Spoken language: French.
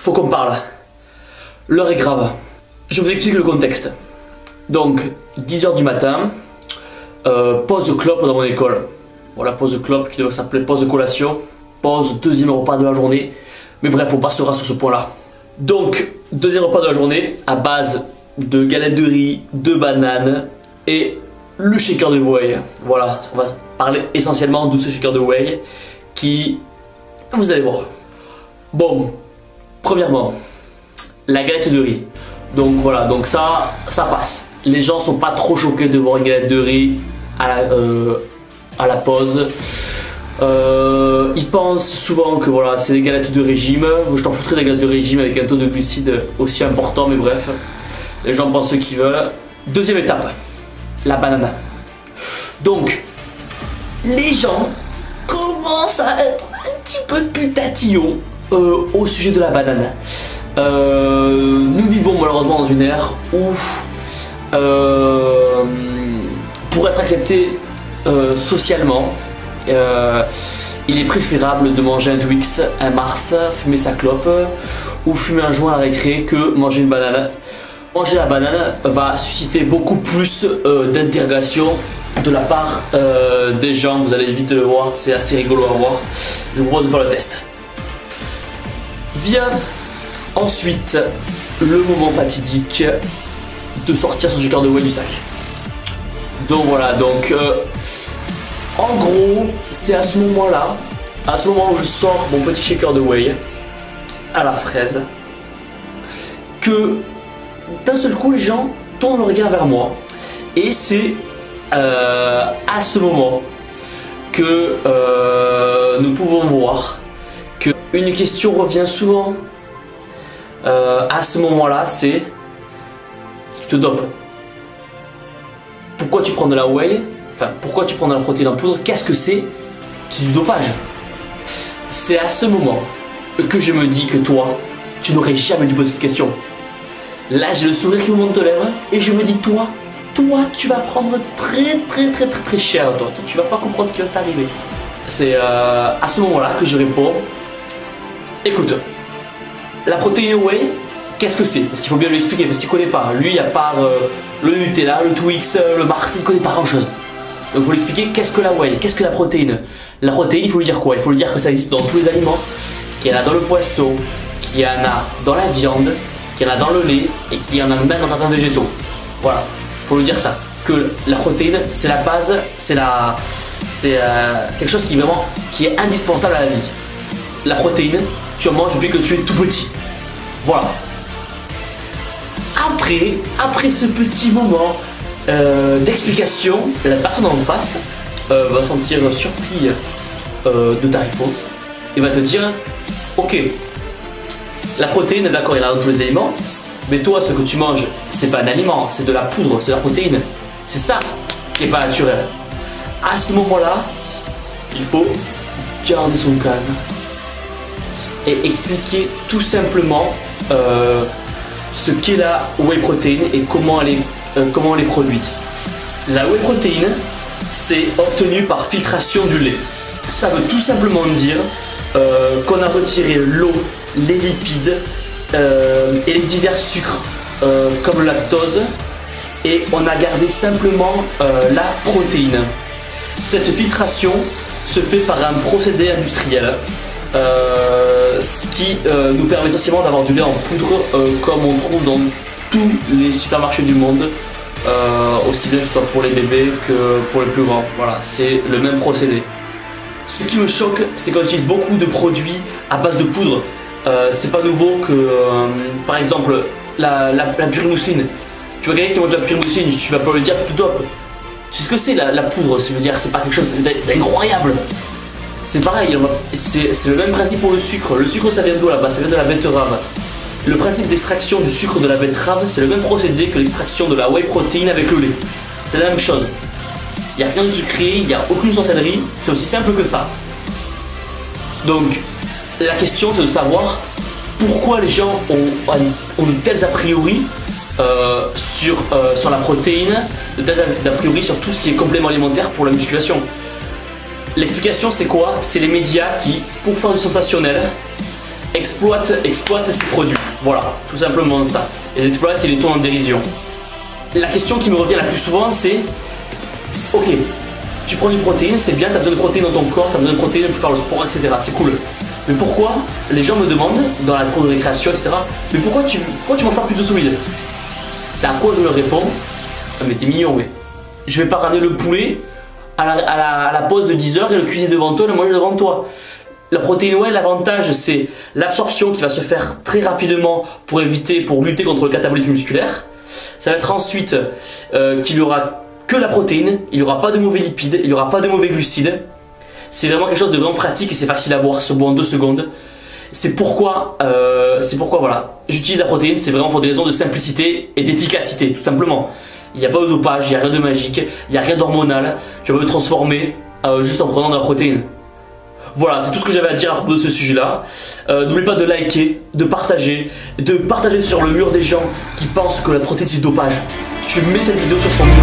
faut qu'on parle. L'heure est grave. Je vous explique le contexte. Donc, 10h du matin, pause clope dans mon école. Voilà, pause clope qui devrait s'appeler pause de collation. Pause, deuxième repas de la journée. Mais bref, on passera sur ce point-là. Donc, deuxième repas de la journée, à base de galettes de riz, de bananes et le shaker de whey. Voilà, on va parler essentiellement de ce shaker de whey qui, vous allez voir. Bon, premièrement, la galette de riz. Donc voilà, donc ça passe. Les gens sont pas trop choqués de voir une galette de riz à la pause. Ils pensent souvent que voilà, c'est des galettes de régime. Moi, je t'en foutrais des galettes de régime avec un taux de glucides aussi important, mais bref, les gens pensent ce qu'ils veulent. Deuxième étape, la banane. Donc, les gens commencent à être un petit peu putatillons au sujet de la banane. Nous vivons malheureusement dans une ère où, pour être accepté socialement, il est préférable de manger un Twix, un Mars, fumer sa clope ou fumer un joint à la récré que manger une banane. Manger la banane va susciter beaucoup plus d'interrogations de la part des gens. Vous allez vite le voir, c'est assez rigolo à voir. Je vous propose de faire le test. Vient ensuite le moment fatidique de sortir son shaker de whey du sac. Donc voilà, donc en gros, c'est à ce moment-là, où je sors mon petit shaker de whey à la fraise, que d'un seul coup les gens tournent le regard vers moi. Et c'est à ce moment que nous pouvons voir qu'une question revient souvent à ce moment-là, c'est: tu te dopes. Pourquoi tu prends de la whey? Enfin, pourquoi tu prends de la protéine en poudre? Qu'est-ce que c'est? C'est du dopage. C'est à ce moment que je me dis que toi, tu n'aurais jamais dû poser cette question. Là, j'ai le sourire qui me monte aux lèvres et je me dis, toi, tu vas prendre très cher, toi. Tu vas pas comprendre ce qui va t'arriver. C'est à ce moment-là que je réponds: écoute, la protéine whey, qu'est-ce que c'est? Parce qu'il faut bien lui expliquer, parce qu'il connaît pas. Lui, à part le Nutella, le Twix, le Mars, il connaît pas grand-chose. Donc il faut lui expliquer qu'est-ce que la whey, qu'est-ce que la protéine. La protéine, il faut lui dire quoi? Il faut lui dire que ça existe dans tous les aliments, qu'il y en a dans le poisson, qu'il y en a dans la viande, qu'il y en a dans le lait et qu'il y en a même dans certains végétaux. Voilà, il faut lui dire ça. Que la protéine, c'est la base, c'est quelque chose qui est indispensable à la vie. La protéine, tu en manges depuis que tu es tout petit. Voilà. Après ce petit moment d'explication, la personne en face va se sentir surpris de ta réponse et va te dire: ok, la protéine, d'accord, il y en a dans tous les aliments, mais toi, ce que tu manges, c'est pas un aliment, c'est de la poudre, c'est de la protéine. C'est ça qui est pas naturel. À ce moment-là, il faut garder son calme et expliquer tout simplement ce qu'est la whey protein et comment elle est produite. La whey protein, c'est obtenu par filtration du lait. Ça veut tout simplement dire qu'on a retiré l'eau, les lipides et les divers sucres comme le lactose, et on a gardé simplement la protéine. Cette filtration se fait par un procédé industriel, ce qui nous permet essentiellement d'avoir du lait en poudre comme on trouve dans tous les supermarchés du monde, aussi bien que ce soit pour les bébés que pour les plus grands. Voilà, c'est le même procédé. Ce qui me choque, c'est qu'on utilise beaucoup de produits à base de poudre. C'est pas nouveau que, par exemple, la purée mousseline. Tu vois quelqu'un qui mange de la purée mousseline, tu vas pas lui dire tu te dopes. Tu sais ce que c'est la poudre, je veux dire, c'est pas quelque chose d'incroyable. C'est pareil, c'est le même principe pour le sucre. Le sucre, ça vient d'où là-bas? Ça vient de la betterave. Le principe d'extraction du sucre de la betterave, c'est le même procédé que l'extraction de la whey protein avec le lait. C'est la même chose. Il n'y a rien de sucré, il n'y a aucune sorcellerie, c'est aussi simple que ça. Donc, la question c'est de savoir pourquoi les gens ont de tels a priori sur la protéine, de tels a priori sur tout ce qui est complément alimentaire pour la musculation. L'explication c'est quoi? C'est les médias qui, pour faire du sensationnel, exploite ses produits. Voilà, tout simplement ça. Il les exploite et les tourne en dérision. La question qui me revient la plus souvent, c'est ok, tu prends une protéine, c'est bien, tu as besoin de protéines dans ton corps, tu as besoin de protéines pour faire le sport, etc. C'est cool. Mais pourquoi les gens me demandent dans la cour de récréation, etc. Mais pourquoi tu manges pas plus de solide? C'est à quoi je leur réponds, ah, mais t'es mignon, ouais. Je vais pas ramener le poulet à la pause de 10 heures et le cuisiner devant toi et le manger devant toi. La protéine, ouais, l'avantage c'est l'absorption qui va se faire très rapidement pour lutter contre le catabolisme musculaire. Ça va être ensuite qu'il y aura que la protéine, il n'y aura pas de mauvais lipides, il n'y aura pas de mauvais glucides. C'est vraiment quelque chose de vraiment pratique et c'est facile à boire, se boit en 2 secondes. C'est pourquoi voilà, j'utilise la protéine, c'est vraiment pour des raisons de simplicité et d'efficacité, tout simplement. Il n'y a pas de dopage, il n'y a rien de magique, il n'y a rien d'hormonal, tu vas pas me transformer juste en prenant de la protéine. Voilà, c'est tout ce que j'avais à dire à propos de ce sujet-là. N'oubliez pas de liker, de partager sur le mur des gens qui pensent que la protéine c'est du dopage. Tu mets cette vidéo sur son mur.